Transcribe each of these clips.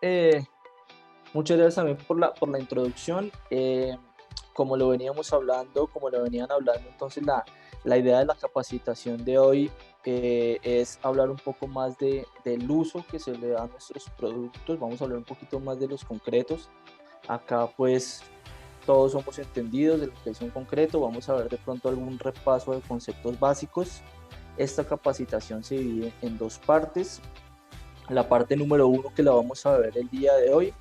Entonces, muchas gracias también por la introducción. Como lo veníamos hablando, como lo venían hablando, entonces la idea de la capacitación de hoy es hablar un poco más del uso que se le da a nuestros productos. Vamos a hablar un poquito más de los concretos. Acá pues todos somos entendidos de lo que es un concreto. Vamos a ver de pronto algún repaso de conceptos básicos. Esta capacitación se divide en dos partes. La parte número uno, que la vamos a ver el día de hoy,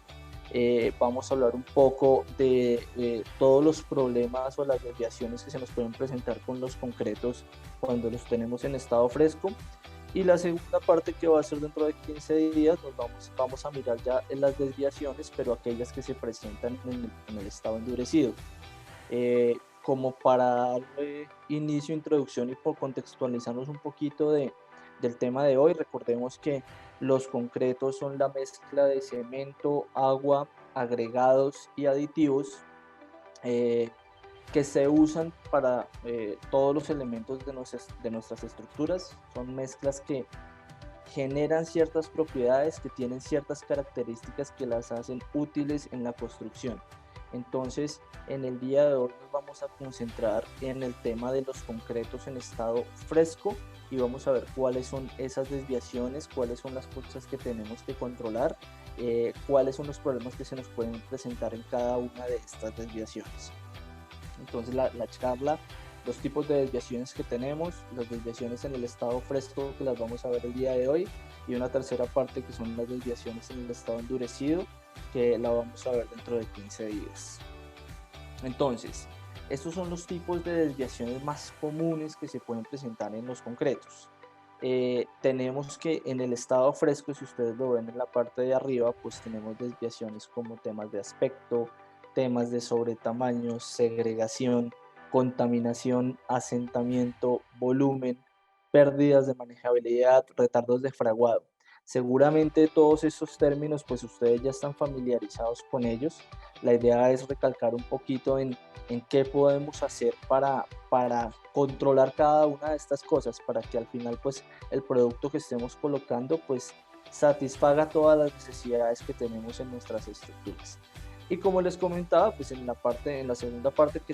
vamos a hablar un poco de todos los problemas o las desviaciones que se nos pueden presentar con los concretos cuando los tenemos en estado fresco. Y la segunda parte, que va a ser dentro de 15 días, vamos a mirar ya en las desviaciones, pero aquellas que se presentan en el estado endurecido. Como para darle inicio, introducción y por contextualizarnos un poquito del tema de hoy, recordemos que los concretos son la mezcla de cemento, agua, agregados y aditivos eh, que se usan para todos los elementos de nuestras estructuras. Son mezclas que generan ciertas propiedades, que tienen ciertas características que las hacen útiles en la construcción. Entonces, en el día de hoy nos vamos a concentrar en el tema de los concretos en estado fresco y vamos a ver cuáles son esas desviaciones, cuáles son las cosas que tenemos que controlar, cuáles son los problemas que se nos pueden presentar en cada una de estas desviaciones. Entonces la charla, los tipos de desviaciones que tenemos, las desviaciones en el estado fresco, que las vamos a ver el día de hoy, y una tercera parte que son las desviaciones en el estado endurecido, que la vamos a ver dentro de 15 días. Entonces, estos son los tipos de desviaciones más comunes que se pueden presentar en los concretos. Tenemos que en el estado fresco, si ustedes lo ven en la parte de arriba, pues tenemos desviaciones como temas de aspecto, temas de sobretamaño, segregación, contaminación, asentamiento, volumen, pérdidas de manejabilidad, retardos de fraguado. Seguramente todos esos términos, pues ustedes ya están familiarizados con ellos. La idea es recalcar un poquito en qué podemos hacer para controlar cada una de estas cosas, para que al final pues el producto que estemos colocando pues satisfaga todas las necesidades que tenemos en nuestras estructuras. Y como les comentaba, pues en la segunda parte que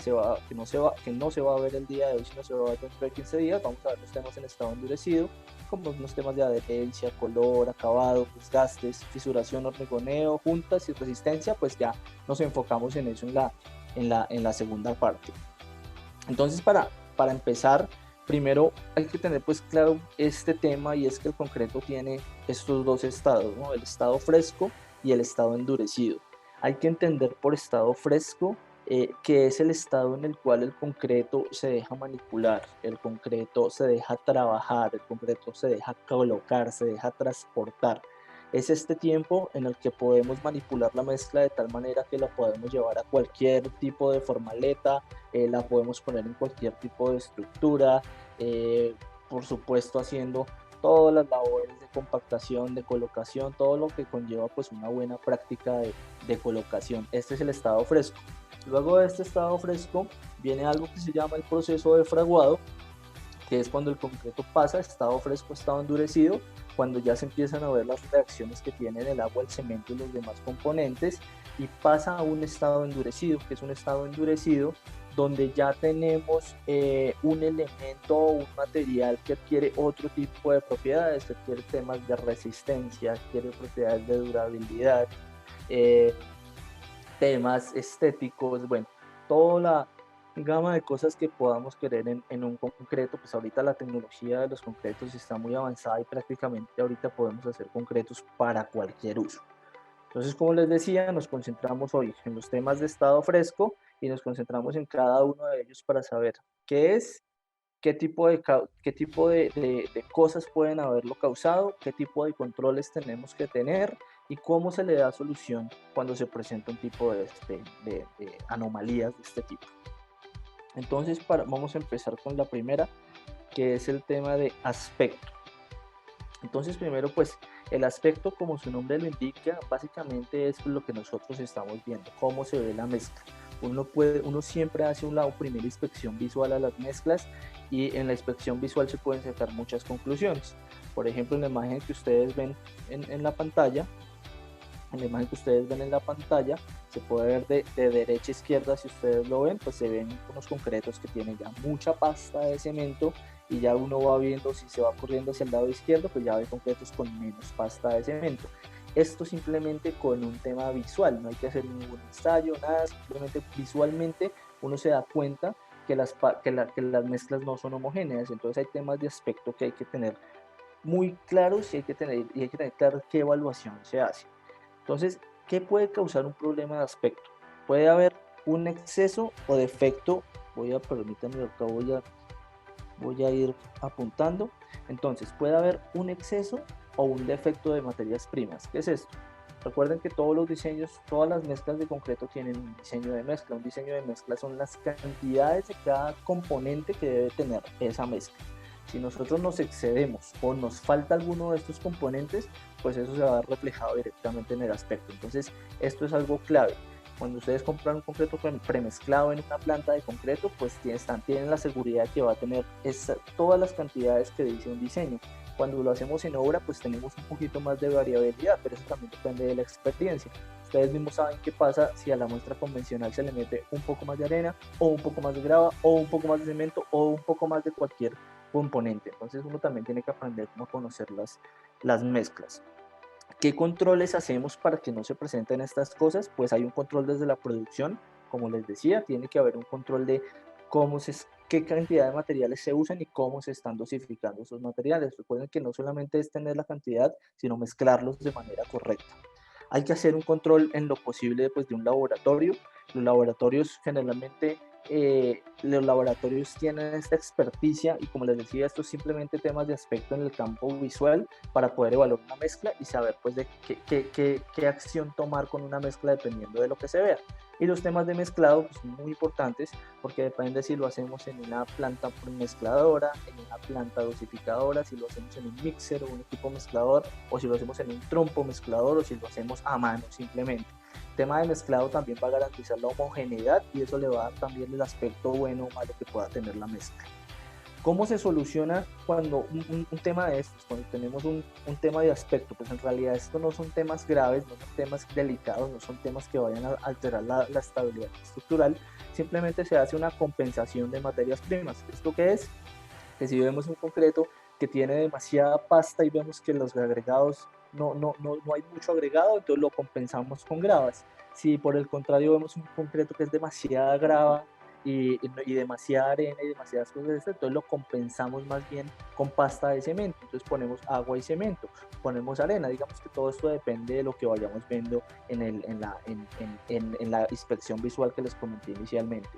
no se va a ver el día de hoy, sino se va a ver dentro de 15 días, vamos a ver los temas en estado endurecido, como unos temas de adherencia, color, acabado, desgastes, fisuración, hormigoneo, juntas y resistencia. Pues ya nos enfocamos en eso en la segunda parte. Entonces, para empezar, primero hay que tener pues claro este tema, y es que el concreto tiene estos dos estados, ¿no? El estado fresco y el estado endurecido. Hay que entender por estado fresco que es el estado en el cual el concreto se deja manipular, el concreto se deja trabajar, el concreto se deja colocar, se deja transportar. Es este tiempo en el que podemos manipular la mezcla de tal manera que la podemos llevar a cualquier tipo de formaleta, la podemos poner en cualquier tipo de estructura, por supuesto haciendo todas las labores de compactación, de colocación, todo lo que conlleva pues una buena práctica de colocación. Este es el estado fresco. Luego de este estado fresco viene algo que se llama el proceso de fraguado, que es cuando el concreto pasa de estado fresco a estado endurecido, cuando ya se empiezan a ver las reacciones que tienen el agua, el cemento y los demás componentes, y pasa a un estado endurecido, que es un estado endurecido donde ya tenemos un elemento o un material que adquiere otro tipo de propiedades, que adquiere temas de resistencia, adquiere propiedades de durabilidad, eh, temas estéticos, bueno, toda la gama de cosas que podamos querer en un concreto. Pues ahorita la tecnología de los concretos está muy avanzada y prácticamente ahorita podemos hacer concretos para cualquier uso. Entonces, como les decía, nos concentramos hoy en los temas de estado fresco y nos concentramos en cada uno de ellos para saber qué es, qué tipo de cosas pueden haberlo causado, qué tipo de controles tenemos que tener y cómo se le da solución cuando se presenta un tipo de anomalías de este tipo. Entonces, vamos a empezar con la primera, que es el tema de aspecto. Entonces, primero, pues el aspecto, como su nombre lo indica, básicamente es lo que nosotros estamos viendo, cómo se ve la mezcla. Uno siempre hace una primera inspección visual a las mezclas, y en la inspección visual se pueden sacar muchas conclusiones. Por ejemplo, en la imagen que ustedes ven en la pantalla, En la imagen que ustedes ven en la pantalla, se puede ver de derecha a izquierda, si ustedes lo ven, pues se ven unos concretos que tienen ya mucha pasta de cemento, y ya uno va viendo, si se va corriendo hacia el lado izquierdo, pues ya ve concretos con menos pasta de cemento. Esto simplemente con un tema visual, no hay que hacer ningún ensayo, nada, simplemente visualmente uno se da cuenta que las mezclas no son homogéneas. Entonces hay temas de aspecto que hay que tener muy claros, y hay que tener claro qué evaluación se hace. Entonces, ¿qué puede causar un problema de aspecto? Puede haber un exceso o defecto. Permítanme, acá voy a ir apuntando. Entonces, puede haber un exceso o un defecto de materias primas. ¿Qué es esto? Recuerden que todos los diseños, todas las mezclas de concreto tienen un diseño de mezcla. Un diseño de mezcla son las cantidades de cada componente que debe tener esa mezcla. Si nosotros nos excedemos o nos falta alguno de estos componentes, pues eso se va a ver reflejado directamente en el aspecto. Entonces, esto es algo clave. Cuando ustedes compran un concreto premezclado en una planta de concreto, pues tienen la seguridad que va a tener todas las cantidades que dice un diseño. Cuando lo hacemos en obra, pues tenemos un poquito más de variabilidad, pero eso también depende de la experiencia. Ustedes mismos saben qué pasa si a la muestra convencional se le mete un poco más de arena, o un poco más de grava, o un poco más de cemento, o un poco más de cualquier componente. Entonces uno también tiene que aprender cómo conocer las mezclas. ¿Qué controles hacemos para que no se presenten estas cosas? Pues hay un control desde la producción, como les decía, tiene que haber un control de qué cantidad de materiales se usan y cómo se están dosificando esos materiales. Recuerden que no solamente es tener la cantidad, sino mezclarlos de manera correcta. Hay que hacer un control en lo posible, pues, de un laboratorio. Los laboratorios generalmente, los laboratorios tienen esta experticia, y como les decía, esto es simplemente temas de aspecto en el campo visual para poder evaluar una mezcla y saber, pues, de qué acción tomar con una mezcla dependiendo de lo que se vea. Y los temas de mezclado, pues, son muy importantes, porque depende si lo hacemos en una planta mezcladora, en una planta dosificadora, si lo hacemos en un mixer o un equipo mezclador, o si lo hacemos en un trompo mezclador, o si lo hacemos a mano simplemente. El tema de mezclado también va a garantizar la homogeneidad, y eso le va a dar también el aspecto bueno o malo que pueda tener la mezcla. ¿Cómo se soluciona cuando un tema de estos, cuando tenemos un tema de aspecto? Pues en realidad estos no son temas graves, no son temas delicados, no son temas que vayan a alterar la estabilidad estructural. Simplemente se hace una compensación de materias primas. ¿Esto qué es? Que si vemos un concreto que tiene demasiada pasta y vemos que los agregados no hay mucho agregado, entonces lo compensamos con gravas. Si por el contrario vemos un concreto que es demasiada grava y demasiada arena y demasiadas cosas de esto, entonces lo compensamos más bien con pasta de cemento. Entonces ponemos agua y cemento, ponemos arena. Digamos que todo esto depende de lo que vayamos viendo en la inspección visual que les comenté inicialmente.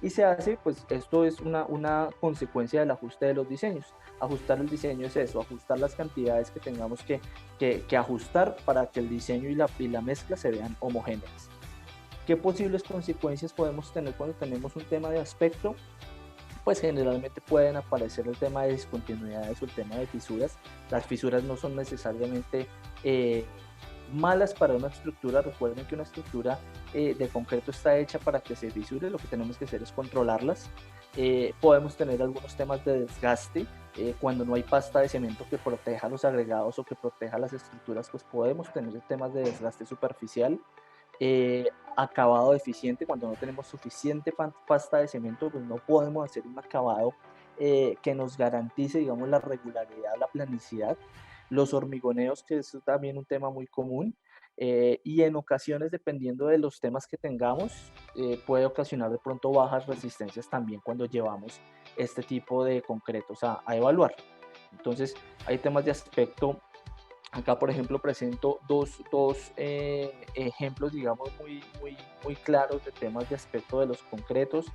Y se hace, pues esto es una consecuencia del ajuste de los diseños. Ajustar el diseño es eso, ajustar las cantidades que tengamos que ajustar para que el diseño y la mezcla se vean homogéneas. ¿Qué posibles consecuencias podemos tener cuando tenemos un tema de aspecto? Pues generalmente pueden aparecer el tema de discontinuidades o el tema de fisuras. Las fisuras no son necesariamente malas para una estructura. Recuerden que una estructura de concreto está hecha para que se fisure. Lo que tenemos que hacer es controlarlas. Podemos tener algunos temas de desgaste. Cuando no hay pasta de cemento que proteja los agregados o que proteja las estructuras, pues podemos tener temas de desgaste superficial. Acabado deficiente, cuando no tenemos suficiente pasta de cemento, pues no podemos hacer un acabado que nos garantice, digamos, la regularidad, la planicidad. Los hormigoneos, que es también un tema muy común, y en ocasiones, dependiendo de los temas que tengamos, puede ocasionar de pronto bajas resistencias también cuando llevamos este tipo de concretos a evaluar. Entonces, hay temas de aspecto. Acá, por ejemplo, presento dos ejemplos, digamos, muy claros de temas de aspecto de los concretos.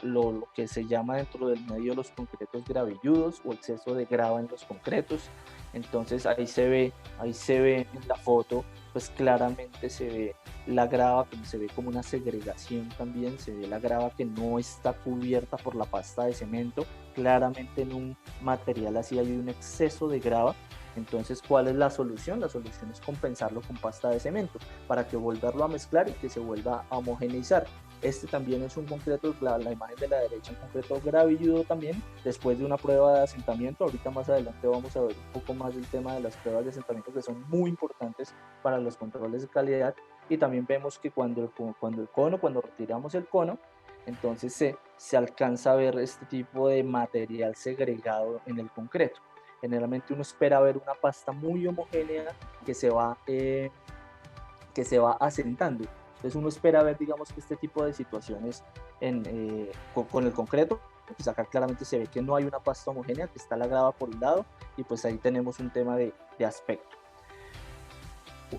Lo que se llama dentro del medio los concretos gravilludos o exceso de grava en los concretos. Entonces ahí se ve en la foto, pues claramente se ve la grava, como se ve como una segregación también, se ve la grava que no está cubierta por la pasta de cemento. Claramente en un material así hay un exceso de grava. Entonces, ¿cuál es la solución? La solución es compensarlo con pasta de cemento para que volverlo a mezclar y que se vuelva a homogeneizar. Este también es un concreto, la imagen de la derecha, un concreto gravilludo también, después de una prueba de asentamiento. Ahorita más adelante vamos a ver un poco más del tema de las pruebas de asentamiento, que son muy importantes para los controles de calidad. Y también vemos que cuando retiramos el cono, entonces se alcanza a ver este tipo de material segregado en el concreto. Generalmente uno espera ver una pasta muy homogénea que que se va asentando. Entonces uno espera ver, digamos, que este tipo de situaciones con el concreto, pues acá claramente se ve que no hay una pasta homogénea, que está la grava por un lado, y pues ahí tenemos un tema de aspecto.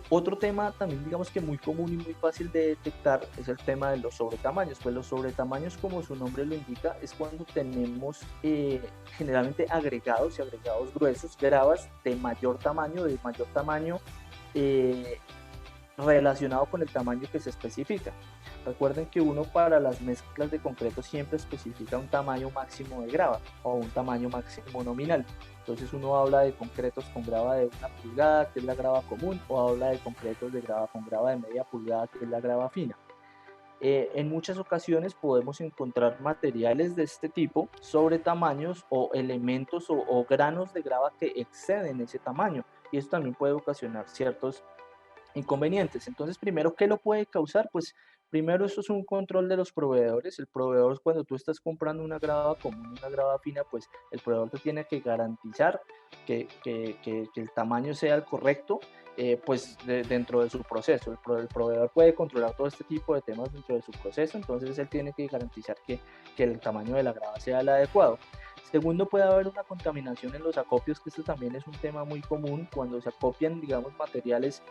Otro tema también, digamos que muy común y muy fácil de detectar, es el tema de los sobretamaños. Pues los sobretamaños, como su nombre lo indica, es cuando tenemos generalmente agregados y agregados gruesos, gravas de mayor tamaño eh, relacionado con el tamaño que se especifica. Recuerden que uno, para las mezclas de concreto, siempre especifica un tamaño máximo de grava o un tamaño máximo nominal. Entonces uno habla de concretos con grava de 1 pulgada, que es la grava común, o habla de concretos de grava con grava de media pulgada, que es la grava fina. En muchas ocasiones podemos encontrar materiales de este tipo sobre tamaños o elementos o granos de grava que exceden ese tamaño, y esto también puede ocasionar ciertos inconvenientes. Entonces, primero, ¿qué lo puede causar? Pues primero, esto es un control de los proveedores. El proveedor, cuando tú estás comprando una grava común, una grava fina, pues el proveedor te tiene que garantizar que el tamaño sea el correcto, pues dentro de su proceso. El proveedor puede controlar todo este tipo de temas dentro de su proceso, entonces él tiene que garantizar que el tamaño de la grava sea el adecuado. Segundo, puede haber una contaminación en los acopios, que esto también es un tema muy común cuando se acopian, digamos, materiales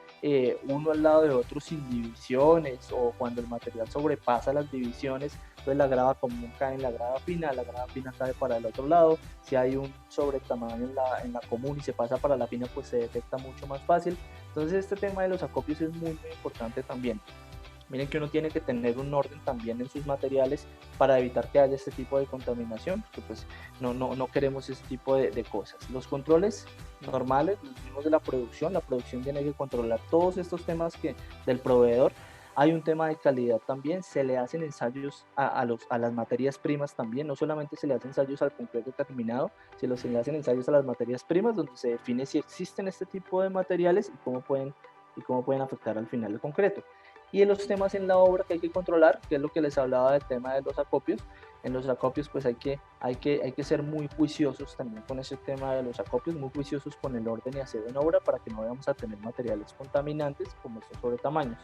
uno al lado de otro sin divisiones, o cuando el material sobrepasa las divisiones, entonces la grava común cae en la grava fina cae para el otro lado. Si hay un sobretamaño en la común y se pasa para la fina, pues se detecta mucho más fácil. Entonces este tema de los acopios es muy, muy importante también. Miren que uno tiene que tener un orden también en sus materiales para evitar que haya este tipo de contaminación, porque pues no queremos este tipo de cosas. Los controles normales, los mismos de la producción tiene que controlar todos estos temas del proveedor. Hay un tema de calidad también, se le hacen ensayos a las materias primas también, no solamente se le hacen ensayos al concreto terminado, sino se le hacen ensayos a las materias primas, donde se define si existen este tipo de materiales y cómo pueden afectar al final el concreto. Y en los temas en la obra que hay que controlar, que es lo que les hablaba del tema de los acopios. En los acopios pues hay que ser muy juiciosos también con ese tema de los acopios, muy juiciosos con el orden y aseo en obra, para que no vayamos a tener materiales contaminantes como estos sobretamaños.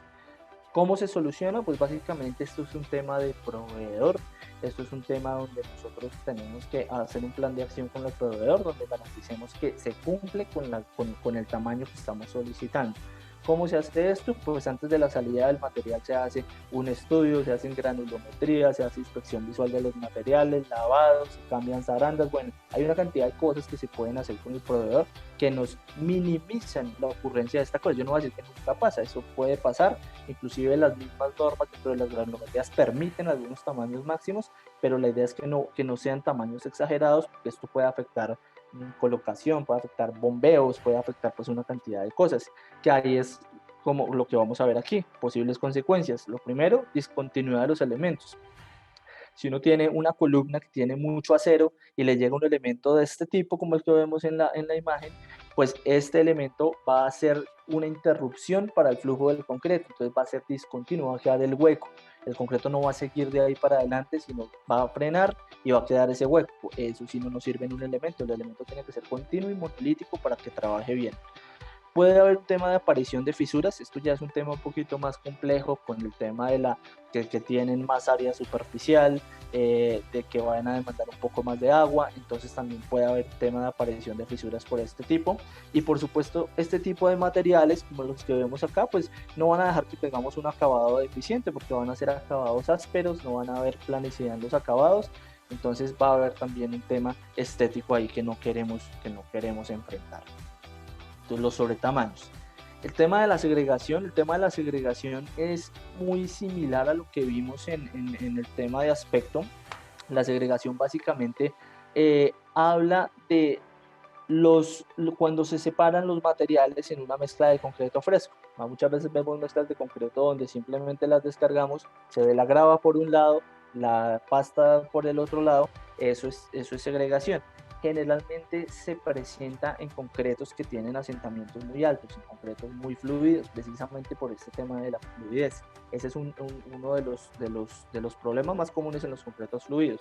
¿Cómo se soluciona? Pues básicamente esto es un tema de proveedor, esto es un tema donde nosotros tenemos que hacer un plan de acción con el proveedor, donde garanticemos que se cumple con el tamaño que estamos solicitando. ¿Cómo se hace esto? Pues antes de la salida del material se hace un estudio, se hace granulometría, se hace inspección visual de los materiales, lavados, se cambian zarandas. Bueno, hay una cantidad de cosas que se pueden hacer con el proveedor que nos minimizan la ocurrencia de esta cosa. Yo no voy a decir que nunca pasa, eso puede pasar. Inclusive las mismas normas dentro de las granulometrías permiten algunos tamaños máximos, pero la idea es que no sean tamaños exagerados, porque esto puede afectar colocación, puede afectar bombeos, puede afectar pues una cantidad de cosas, que ahí es como lo que vamos a ver aquí, posibles consecuencias. Lo primero, discontinuidad de los elementos. Si uno tiene una columna que tiene mucho acero y le llega un elemento de este tipo, como el que vemos en la imagen, pues este elemento va a ser una interrupción para el flujo del concreto, entonces va a ser discontinuo, va a quedar el hueco. El concreto no va a seguir de ahí para adelante, sino va a frenar y va a quedar ese hueco. Eso sí no nos sirve en un elemento, el elemento tiene que ser continuo y monolítico para que trabaje bien. Puede haber un tema de aparición de fisuras, esto ya es un tema un poquito más complejo, con el tema de que tienen más área superficial, de que van a demandar un poco más de agua, entonces también puede haber un tema de aparición de fisuras por este tipo. Y por supuesto, este tipo de materiales, como los que vemos acá, pues no van a dejar que tengamos un acabado deficiente, porque van a ser acabados ásperos, no van a haber planicidad en los acabados, entonces va a haber también un tema estético ahí que no queremos enfrentar. Entonces, los sobretamaños. El tema de la segregación es muy similar a lo que vimos en el tema de aspecto. La segregación básicamente habla de cuando se separan los materiales en una mezcla de concreto fresco. Muchas veces vemos mezclas de concreto donde simplemente las descargamos, se ve la grava por un lado, la pasta por el otro lado, eso es segregación. Generalmente se presenta en concretos que tienen asentamientos muy altos, en concretos muy fluidos, precisamente por este tema de la fluidez. Ese es uno de los problemas más comunes en los concretos fluidos.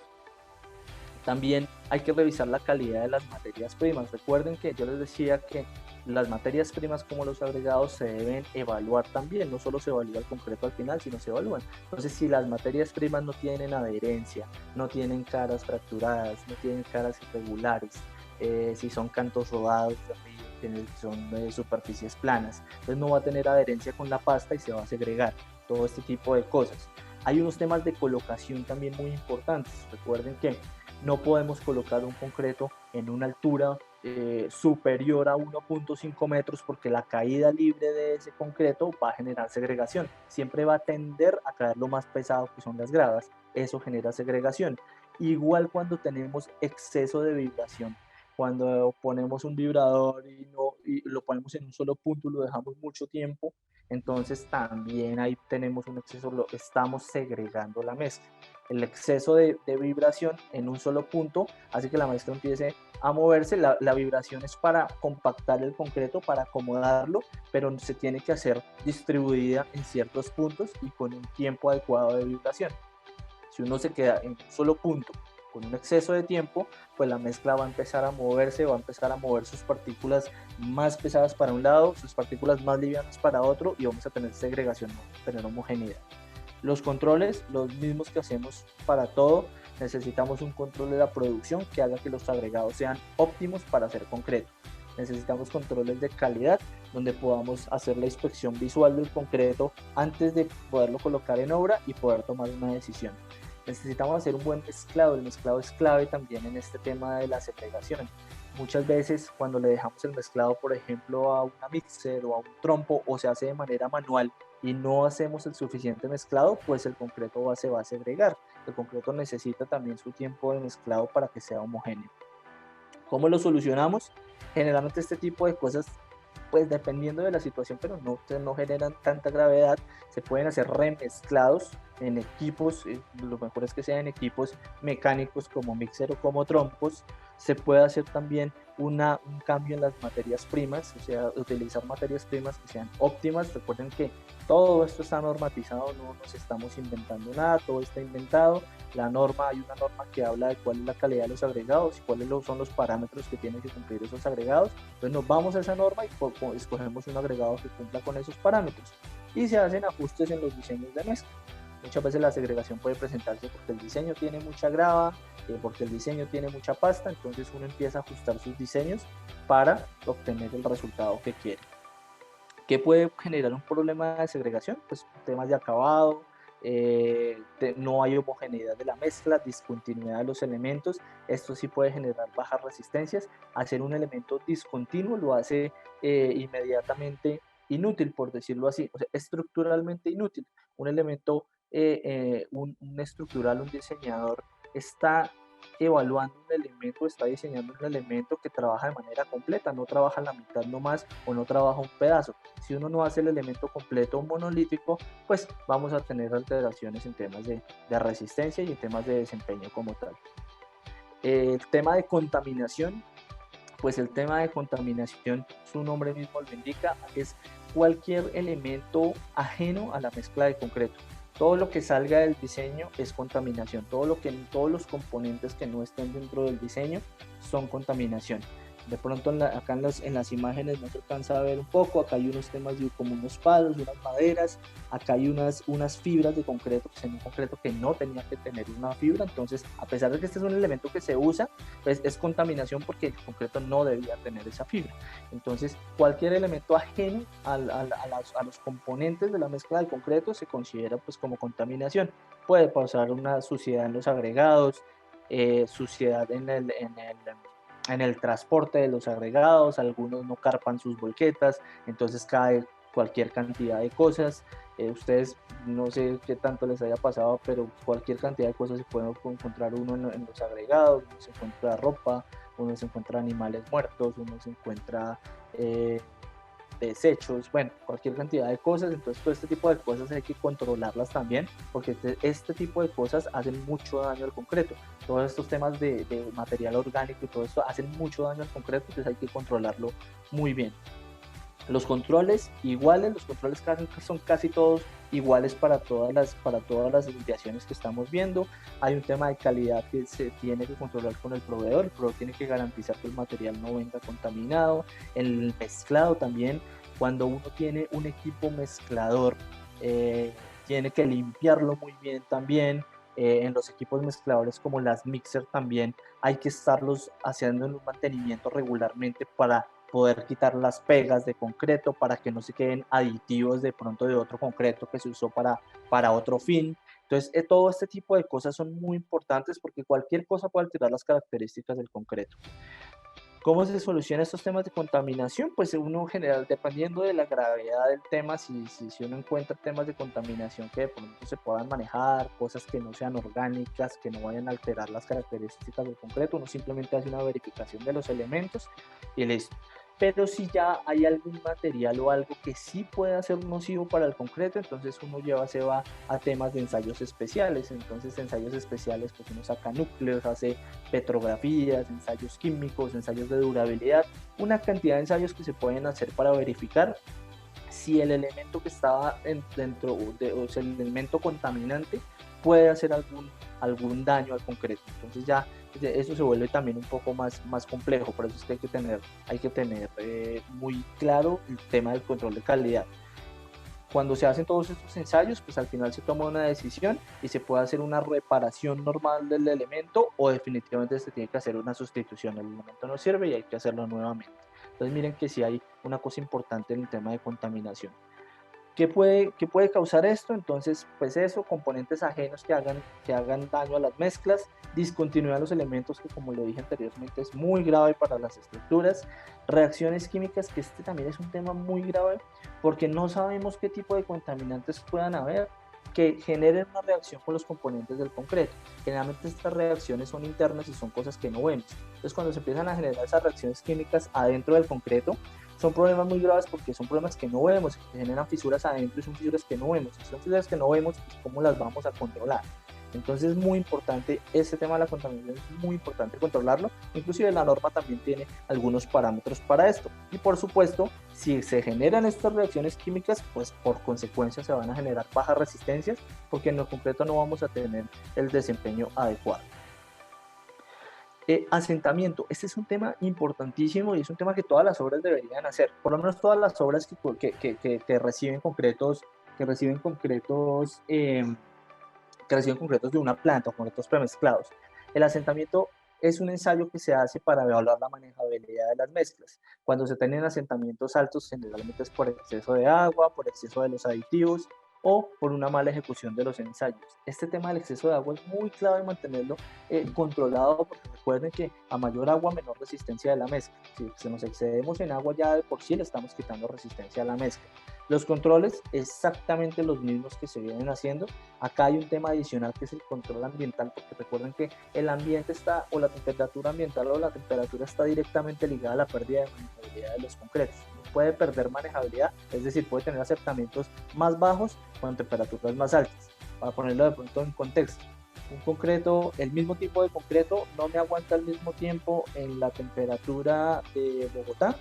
También hay que revisar la calidad de las materias primas. Recuerden que yo les decía que las materias primas como los agregados se deben evaluar también. No solo se evalúa el concreto al final, sino se evalúan. Entonces, si las materias primas no tienen adherencia, no tienen caras fracturadas, no tienen caras irregulares, si son cantos rodados de río, son superficies planas, entonces no va a tener adherencia con la pasta y se va a segregar. Todo este tipo de cosas. Hay unos temas de colocación también muy importantes. Recuerden que no podemos colocar un concreto en una altura superior a 1.5 metros porque la caída libre de ese concreto va a generar segregación. Siempre va a tender a caer lo más pesado que son las gravas. Eso genera segregación. Igual cuando tenemos exceso de vibración. Cuando ponemos un vibrador y lo ponemos en un solo punto y lo dejamos mucho tiempo, entonces también ahí tenemos un exceso, estamos segregando la mezcla. El exceso de vibración en un solo punto hace que la mezcla empiece a moverse. La vibración es para compactar el concreto, para acomodarlo, pero se tiene que hacer distribuida en ciertos puntos y con un tiempo adecuado de vibración. Si uno se queda en un solo punto con un exceso de tiempo, pues la mezcla va a empezar a moverse, va a empezar a mover sus partículas más pesadas para un lado, sus partículas más livianas para otro, y vamos a tener segregación, no vamos a tener homogeneidad. Los controles, los mismos que hacemos para todo, necesitamos un control de la producción que haga que los agregados sean óptimos para hacer concreto. Necesitamos controles de calidad donde podamos hacer la inspección visual del concreto antes de poderlo colocar en obra y poder tomar una decisión. Necesitamos hacer un buen mezclado. El mezclado es clave también en este tema de la segregación. Muchas veces cuando le dejamos el mezclado, por ejemplo, a una mixer o a un trompo, o se hace de manera manual y no hacemos el suficiente mezclado, pues el concreto se va a segregar. El concreto necesita también su tiempo de mezclado para que sea homogéneo. ¿Cómo lo solucionamos? Generalmente este tipo de cosas, pues dependiendo de la situación, pero no generan tanta gravedad, se pueden hacer remezclados en equipos, lo mejor es que sean equipos mecánicos como mixer o como trompos. Se puede hacer también un cambio en las materias primas, o sea, utilizar materias primas que sean óptimas. Recuerden que todo esto está normatizado, no nos estamos inventando nada, todo está inventado. Hay una norma que habla de cuál es la calidad de los agregados y cuáles son los parámetros que tienen que cumplir esos agregados. Entonces nos vamos a esa norma y escogemos un agregado que cumpla con esos parámetros. Y se hacen ajustes en los diseños de mezcla. Muchas veces la segregación puede presentarse porque el diseño tiene mucha grava, porque el diseño tiene mucha pasta, entonces uno empieza a ajustar sus diseños para obtener el resultado que quiere. ¿Qué puede generar un problema de segregación? Pues temas de acabado, no hay homogeneidad de la mezcla, discontinuidad de los elementos. Esto sí puede generar bajas resistencias. Hacer un elemento discontinuo lo hace inmediatamente inútil, por decirlo así, o sea, estructuralmente inútil. Un elemento, un estructural, un diseñador está evaluando un elemento, está diseñando un elemento que trabaja de manera completa, no trabaja la mitad nomás o no trabaja un pedazo. Si uno no hace el elemento completo monolítico, pues vamos a tener alteraciones en temas de resistencia y en temas de desempeño como tal. El tema de contaminación, pues el tema de contaminación, su nombre mismo lo indica, es cualquier elemento ajeno a la mezcla de concreto. Todo lo que salga del diseño es contaminación. Todos los componentes que no estén dentro del diseño son contaminación. De pronto acá en las imágenes no se alcanza a ver un poco. Acá hay unos temas como unos palos, unas maderas. Acá hay unas fibras de concreto, que es un concreto que no tenía que tener una fibra. Entonces, a pesar de que este es un elemento que se usa, pues es contaminación porque el concreto no debía tener esa fibra. Entonces, cualquier elemento ajeno a los componentes de la mezcla del concreto se considera pues como contaminación. Puede pasar una suciedad en los agregados, suciedad en el transporte de los agregados. Algunos no carpan sus volquetas, entonces cae cualquier cantidad de cosas. Ustedes no sé qué tanto les haya pasado, pero cualquier cantidad de cosas se puede encontrar uno en los agregados. Uno se encuentra ropa, uno se encuentra animales muertos, uno se encuentra desechos, bueno, cualquier cantidad de cosas. Entonces todo este tipo de cosas hay que controlarlas también, porque este tipo de cosas hacen mucho daño al concreto. Todos estos temas de material orgánico y todo esto hacen mucho daño al concreto, entonces hay que controlarlo muy bien. Los controles iguales, los controles son casi todos iguales para todas las desviaciones que estamos viendo. Hay un tema de calidad que se tiene que controlar con el proveedor tiene que garantizar que el material no venga contaminado. El mezclado también, cuando uno tiene un equipo mezclador, tiene que limpiarlo muy bien también. En los equipos mezcladores como las mixer también hay que estarlos haciendo un mantenimiento regularmente para poder quitar las pegas de concreto, para que no se queden aditivos de pronto de otro concreto que se usó para otro fin. Entonces, todo este tipo de cosas son muy importantes porque cualquier cosa puede alterar las características del concreto. ¿Cómo se solucionan estos temas de contaminación? Pues uno general, dependiendo de la gravedad del tema, si uno encuentra temas de contaminación que de pronto se puedan manejar, cosas que no sean orgánicas, que no vayan a alterar las características del concreto, uno simplemente hace una verificación de los elementos y listo. Pero si ya hay algún material o algo que sí pueda ser nocivo para el concreto, entonces se va a temas de ensayos especiales. Entonces, ensayos especiales, pues uno saca núcleos, hace petrografías, ensayos químicos, ensayos de durabilidad, una cantidad de ensayos que se pueden hacer para verificar si el elemento que estaba dentro, o sea, el elemento contaminante puede hacer algún daño al concreto. Entonces ya eso se vuelve también un poco más complejo, por eso es que hay que tener muy claro el tema del control de calidad. Cuando se hacen todos estos ensayos, pues al final se toma una decisión y se puede hacer una reparación normal del elemento o definitivamente se tiene que hacer una sustitución. El elemento no sirve y hay que hacerlo nuevamente. Entonces miren que sí hay una cosa importante en el tema de contaminación. Qué puede causar esto? Entonces, pues eso, componentes ajenos que hagan daño a las mezclas, discontinuidad de los elementos, que como lo dije anteriormente es muy grave para las estructuras, reacciones químicas, que este también es un tema muy grave, porque no sabemos qué tipo de contaminantes puedan haber que generen una reacción con los componentes del concreto. Generalmente estas reacciones son internas y son cosas que no vemos. Entonces, cuando se empiezan a generar esas reacciones químicas adentro del concreto, son problemas muy graves porque son problemas que no vemos, que generan fisuras adentro y son fisuras que no vemos. Si son fisuras que no vemos, pues ¿cómo las vamos a controlar? Entonces es muy importante, este tema de la contaminación es muy importante controlarlo. Inclusive la norma también tiene algunos parámetros para esto. Y por supuesto, si se generan estas reacciones químicas, pues por consecuencia se van a generar bajas resistencias porque en lo concreto no vamos a tener el desempeño adecuado. Asentamiento, este es un tema importantísimo y es un tema que todas las obras deberían hacer, por lo menos todas las obras que reciben concretos, que reciben concretos, que reciben concretos de una planta o concretos premezclados. El asentamiento es un ensayo que se hace para evaluar la manejabilidad de las mezclas. Cuando se tienen asentamientos altos, generalmente es por exceso de agua, por exceso de los aditivos o por una mala ejecución de los ensayos. Este tema del exceso de agua es muy clave mantenerlo controlado, porque recuerden que a mayor agua, menor resistencia de la mezcla. Si nos excedemos en agua, ya de por sí le estamos quitando resistencia a la mezcla. Los controles exactamente los mismos que se vienen haciendo. Acá hay un tema adicional que es el control ambiental, porque recuerden que el ambiente está, o la temperatura ambiental o la temperatura está directamente ligada a la pérdida de manejabilidad de los concretos. Puede perder manejabilidad, es decir, puede tener asentamientos más bajos con temperaturas más altas. Para ponerlo de pronto en contexto, un concreto, el mismo tipo de concreto no me aguanta al mismo tiempo en la temperatura de Bogotá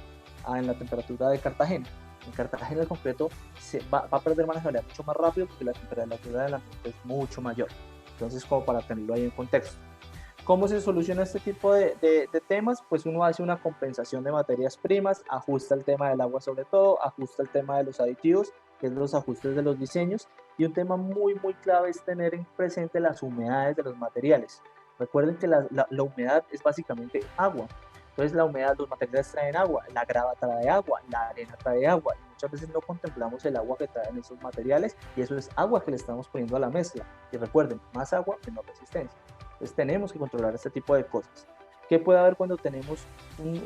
en la temperatura de Cartagena. En Cartagena el concreto va a perder manejabilidad mucho más rápido porque la temperatura del ambiente es mucho mayor. Entonces, como para tenerlo ahí en contexto. ¿Cómo se soluciona este tipo de temas? Pues uno hace una compensación de materias primas, ajusta el tema del agua sobre todo, ajusta el tema de los aditivos, que es los ajustes de los diseños, y un tema muy clave es tener en presente las humedades de los materiales. Recuerden que la humedad es básicamente agua. Entonces la humedad, los materiales traen agua, la grava trae agua, la arena trae agua, y muchas veces no contemplamos el agua que traen esos materiales, y eso es agua que le estamos poniendo a la mezcla. Y recuerden, más agua, menor resistencia. Entonces tenemos que controlar este tipo de cosas. ¿Qué puede haber cuando tenemos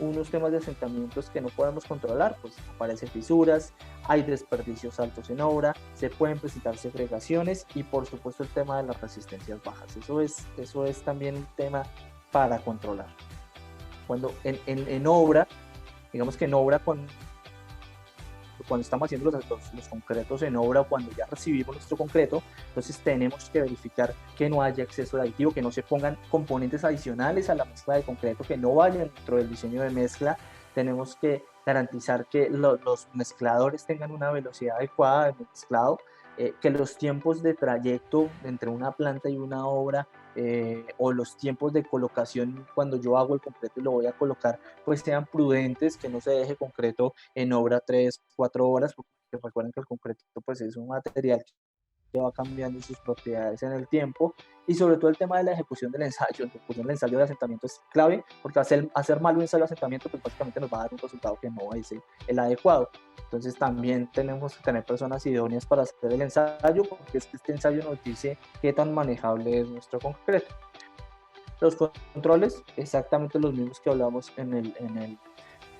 unos temas de asentamientos que no podemos controlar? Pues aparecen fisuras, hay desperdicios altos en obra, se pueden presentar segregaciones y por supuesto el tema de las resistencias bajas. Eso es también un tema para controlar. Cuando en obra, digamos que en obra con cuando estamos haciendo los concretos en obra, cuando ya recibimos nuestro concreto, entonces tenemos que verificar que no haya exceso de aditivo, que no se pongan componentes adicionales a la mezcla de concreto que no vayan dentro del diseño de mezcla. Tenemos que garantizar que los mezcladores tengan una velocidad adecuada de mezclado, que los tiempos de trayecto entre una planta y una obra, o los tiempos de colocación cuando yo hago el concreto y lo voy a colocar, pues sean prudentes, que no se deje concreto en obra 3, 4 horas, porque recuerden que el concreto pues es un material que va cambiando sus propiedades en el tiempo, y sobre todo el tema de la ejecución del ensayo. La ejecución del ensayo de asentamiento es clave, porque hacer mal un ensayo de asentamiento pues básicamente nos va a dar un resultado que no es el adecuado. Entonces también tenemos que tener personas idóneas para hacer el ensayo, porque es que este ensayo nos dice qué tan manejable es nuestro concreto. Los controles, exactamente los mismos que hablamos en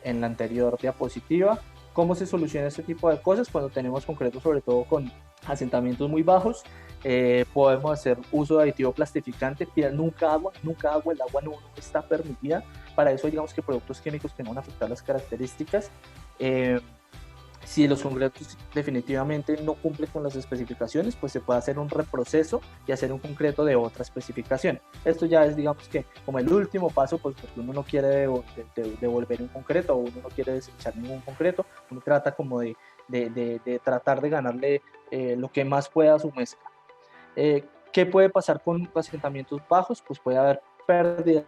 la anterior diapositiva. ¿Cómo se soluciona este tipo de cosas? Cuando tenemos concreto, sobre todo con asentamientos muy bajos, podemos hacer uso de aditivo plastificante, nunca agua, el agua no está permitida. Para eso digamos que productos químicos que no van a afectar las características. Si los concretos definitivamente no cumplen con las especificaciones, pues se puede hacer un reproceso y hacer un concreto de otra especificación. Esto ya es, digamos que, como el último paso, pues porque uno no quiere devolver un concreto, o uno no quiere desechar ningún concreto, uno trata como de tratar de ganarle lo que más pueda a su mezcla. ¿Qué puede pasar con asentamientos bajos? Pues puede haber pérdidas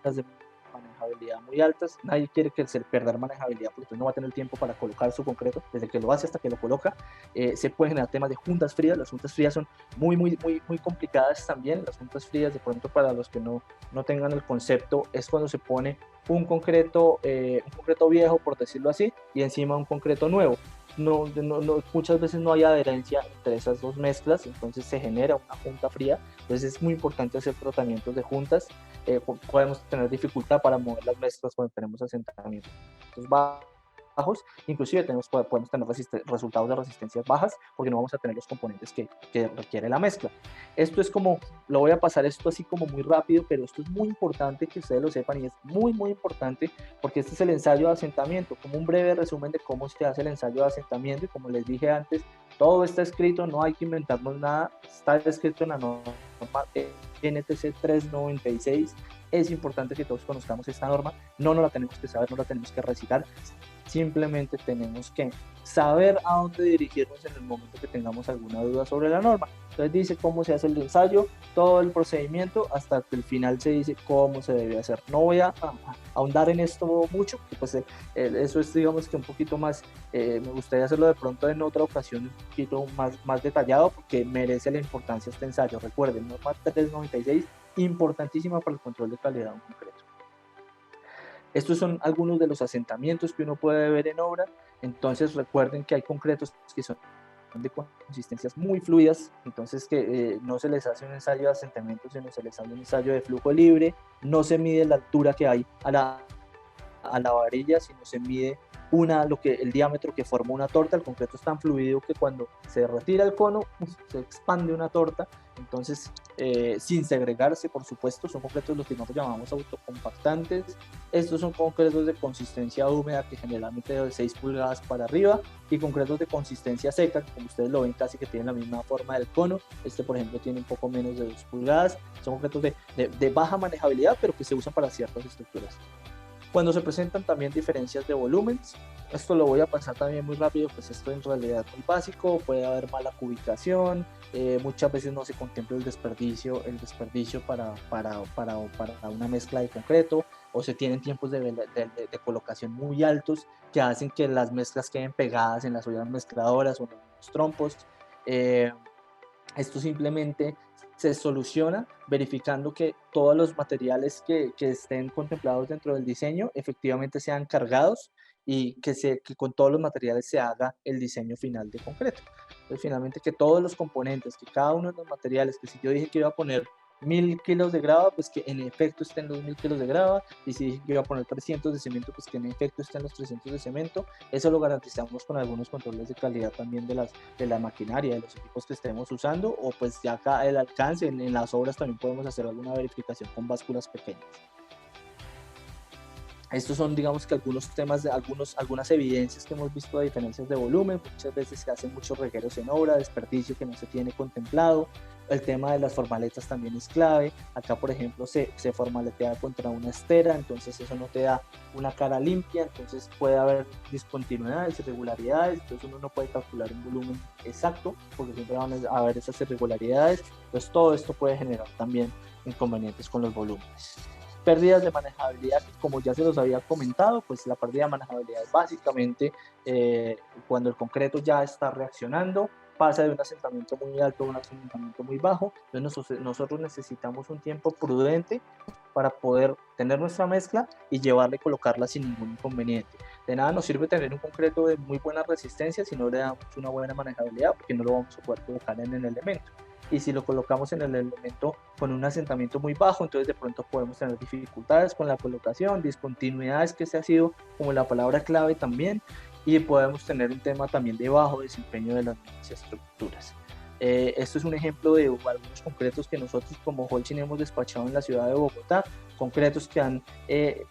de manejabilidad muy altas. Nadie quiere que se perder manejabilidad, porque no va a tener tiempo para colocar su concreto desde que lo hace hasta que lo coloca. Se pueden generar temas de juntas frías. Las juntas frías son muy complicadas también. Las juntas frías, de pronto, para los que no tengan el concepto, es cuando se pone un concreto viejo, por decirlo así, y encima un concreto nuevo. Muchas veces no hay adherencia entre esas dos mezclas, entonces se genera una junta fría. Entonces es muy importante hacer tratamientos de juntas. Podemos tener dificultad para mover las mezclas cuando tenemos asentamientos bajos, inclusive podemos tener resultados de resistencias bajas, porque no vamos a tener los componentes que requiere la mezcla. Esto es como, lo voy a pasar esto así como muy rápido, pero esto es muy importante que ustedes lo sepan, y es muy importante, porque este es el ensayo de asentamiento, como un breve resumen de cómo se hace el ensayo de asentamiento. Y como les dije antes, todo está escrito, no hay que inventarnos nada, está escrito en la norma NTC 396. Es importante que todos conozcamos esta norma, no la tenemos que saber, no la tenemos que recitar, simplemente tenemos que saber a dónde dirigirnos en el momento que tengamos alguna duda sobre la norma. Entonces dice cómo se hace el ensayo, todo el procedimiento, hasta que el final se dice cómo se debe hacer. No voy a ahondar en esto mucho, porque pues eso es, digamos, que un poquito más, me gustaría hacerlo de pronto en otra ocasión un poquito más detallado, porque merece la importancia este ensayo. Recuerden, norma 396, importantísima para el control de calidad de un concreto. Estos son algunos de los asentamientos que uno puede ver en obra. Entonces recuerden que hay concretos que son de consistencias muy fluidas, entonces que no se les hace un ensayo de asentamiento, sino se les hace un ensayo de flujo libre. No se mide la altura que hay a la varilla, sino se mide el diámetro que forma una torta. El concreto es tan fluido que cuando se retira el cono, se expande una torta. Entonces, sin segregarse, por supuesto, son concretos los que nosotros llamamos autocompactantes. Estos son concretos de consistencia húmeda, que generalmente de 6 pulgadas para arriba, y concretos de consistencia seca, que como ustedes lo ven casi que tienen la misma forma del cono. Este, por ejemplo, tiene un poco menos de 2 pulgadas. Son concretos de baja manejabilidad, pero que se usan para ciertas estructuras. Cuando se presentan también diferencias de volúmenes, esto lo voy a pasar también muy rápido, pues esto en realidad es muy básico. Puede haber mala cubicación, muchas veces no se contempla el desperdicio para una mezcla de concreto, o se tienen tiempos de colocación muy altos, que hacen que las mezclas queden pegadas en las ollas mezcladoras o en los trompos. Esto simplemente se soluciona verificando que todos los materiales que estén contemplados dentro del diseño efectivamente sean cargados, y que con todos los materiales se haga el diseño final de concreto. Entonces, finalmente, que todos los componentes, que cada uno de los materiales, que si yo dije que iba a poner 1000 kilos de grava, pues que en efecto estén los 1000 kilos de grava, y si dije que iba a poner 300 de cemento, pues que en efecto estén los 300 de cemento. Eso lo garantizamos con algunos controles de calidad también de la maquinaria, de los equipos que estemos usando, o pues ya acá el alcance, en las obras también podemos hacer alguna verificación con básculas pequeñas. Estos son, digamos que algunos temas, algunas evidencias que hemos visto de diferencias de volumen. Muchas veces se hacen muchos regueros en obra, desperdicio que no se tiene contemplado. El tema de las formaletas también es clave. Acá, por ejemplo, se formaletea contra una estera, entonces eso no te da una cara limpia, entonces puede haber discontinuidades, irregularidades, entonces uno no puede calcular un volumen exacto, porque siempre van a haber esas irregularidades. Entonces todo esto puede generar también inconvenientes con los volúmenes. Pérdidas de manejabilidad, como ya se los había comentado, pues la pérdida de manejabilidad es básicamente cuando el concreto ya está reaccionando, pasa de un asentamiento muy alto a un asentamiento muy bajo. Entonces nosotros necesitamos un tiempo prudente para poder tener nuestra mezcla y llevarla y colocarla sin ningún inconveniente. De nada nos sirve tener un concreto de muy buena resistencia si no le damos una buena manejabilidad, porque no lo vamos a poder colocar en el elemento. Y si lo colocamos en el elemento con un asentamiento muy bajo, entonces de pronto podemos tener dificultades con la colocación, discontinuidades, que se ha sido como la palabra clave también, y podemos tener un tema también de bajo desempeño de las mismas estructuras. Esto es un ejemplo de algunos concretos que nosotros como Holcim hemos despachado en la ciudad de Bogotá, concretos que han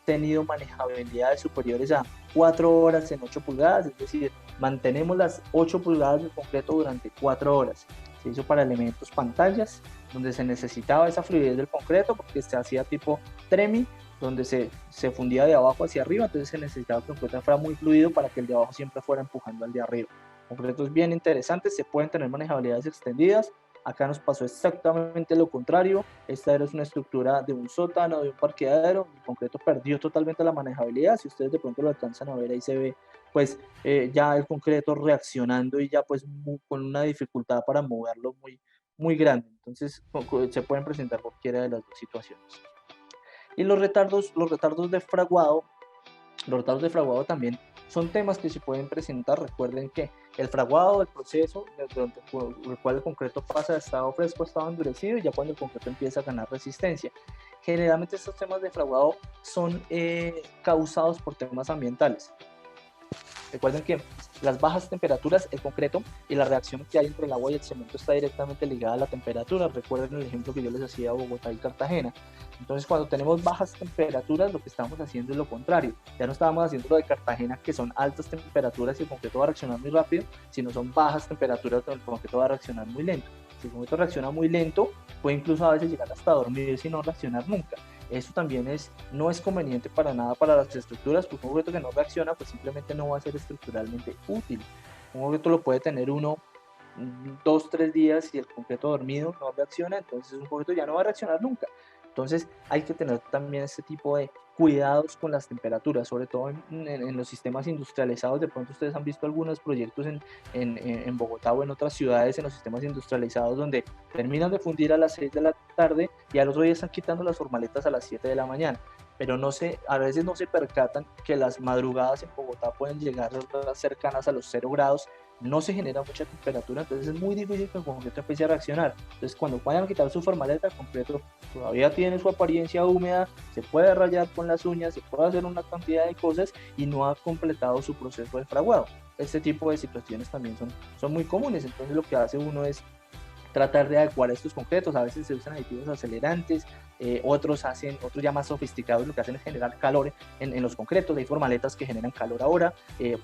tenido manejabilidades superiores a 4 horas en 8 pulgadas, es decir, mantenemos las 8 pulgadas de concreto durante 4 horas. Se hizo para elementos pantallas, donde se necesitaba esa fluidez del concreto, porque se hacía tipo tremi, donde se fundía de abajo hacia arriba, entonces se necesitaba que el concreto fuera muy fluido para que el de abajo siempre fuera empujando al de arriba. Concretos bien interesantes, se pueden tener manejabilidades extendidas. Acá nos pasó exactamente lo contrario. Esta era una estructura de un sótano, de un parqueadero. El concreto perdió totalmente la manejabilidad. Si ustedes de pronto lo alcanzan a ver, ahí se ve pues ya el concreto reaccionando y ya pues con una dificultad para moverlo muy grande. Entonces se pueden presentar cualquiera de las dos situaciones. Y los retardos de fraguado también son temas que se pueden presentar. Recuerden que el fraguado, el proceso durante el cual el concreto pasa de estado fresco a estado endurecido, y ya cuando el concreto empieza a ganar resistencia. Generalmente estos temas de fraguado son causados por temas ambientales. Recuerden que las bajas temperaturas, el concreto y la reacción que hay entre el agua y el cemento está directamente ligada a la temperatura. Recuerden el ejemplo que yo les hacía de Bogotá y Cartagena. Entonces, cuando tenemos bajas temperaturas, lo que estamos haciendo es lo contrario. Ya no estábamos haciendo lo de Cartagena, que son altas temperaturas y el concreto va a reaccionar muy rápido, sino son bajas temperaturas donde el concreto va a reaccionar muy lento. Si el concreto reacciona muy lento, puede incluso a veces llegar hasta dormir y no reaccionar nunca. Eso también no es conveniente para nada para las estructuras, porque un concreto que no reacciona pues simplemente no va a ser estructuralmente útil. Un concreto lo puede tener 2, 3 días y el concreto dormido no reacciona, entonces un concreto ya no va a reaccionar nunca. Entonces hay que tener también este tipo de cuidados con las temperaturas, sobre todo en los sistemas industrializados. De pronto ustedes han visto algunos proyectos en Bogotá o en otras ciudades en los sistemas industrializados donde terminan de fundir a las 6 de la tarde y al otro día están quitando las formaletas a las 7 de la mañana. Pero a veces no se percatan que las madrugadas en Bogotá pueden llegar cercanas a los 0 grados, no se genera mucha temperatura, entonces es muy difícil que el concreto empiece a reaccionar. Entonces cuando vayan a quitar su formaleta, el concreto todavía tiene su apariencia húmeda, se puede rayar con las uñas, se puede hacer una cantidad de cosas y no ha completado su proceso de fraguado. Este tipo de situaciones también son muy comunes, entonces lo que hace uno es tratar de adecuar estos concretos. A veces se usan aditivos acelerantes, otros ya más sofisticados, lo que hacen es generar calor en los concretos. Hay formaletas que generan calor ahora,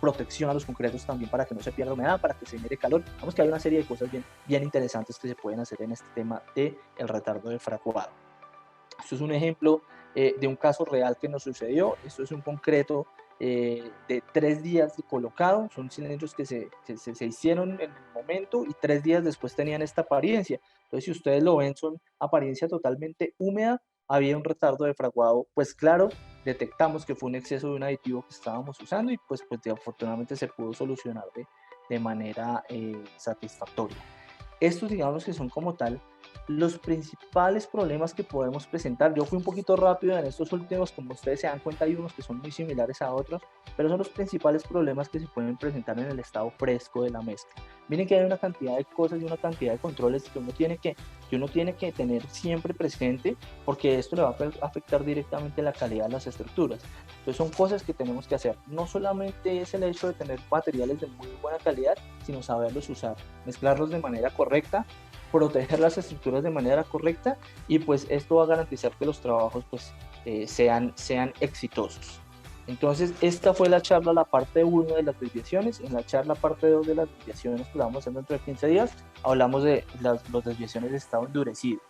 protección a los concretos también para que no se pierda humedad, para que se genere calor. Vamos que hay una serie de cosas bien interesantes que se pueden hacer en este tema del retardo de fraguado. Esto es un ejemplo de un caso real que nos sucedió. Esto es un concreto de 3 días de colocado, son cilindros que se hicieron en el momento y 3 días después tenían esta apariencia. Entonces, si ustedes lo ven, son apariencia totalmente húmeda, había un retardo de fraguado, pues claro, detectamos que fue un exceso de un aditivo que estábamos usando y pues afortunadamente se pudo solucionar de manera satisfactoria. Estos digamos que son como tal los principales problemas que podemos presentar. Yo fui un poquito rápido en estos últimos, como ustedes se dan cuenta hay unos que son muy similares a otros, pero son los principales problemas que se pueden presentar en el estado fresco de la mezcla. Miren que hay una cantidad de cosas y una cantidad de controles que uno tiene que tener siempre presente, porque esto le va a afectar directamente la calidad de las estructuras. Entonces son cosas que tenemos que hacer. No solamente es el hecho de tener materiales de muy buena calidad, sino saberlos usar, mezclarlos de manera correcta, proteger las estructuras de manera correcta, y pues esto va a garantizar que los trabajos pues sean exitosos. Entonces, esta fue la charla, la parte uno de las desviaciones. En la charla parte 2 de las desviaciones que la vamos a hacer dentro de 15 días, hablamos de las desviaciones de estado endurecido.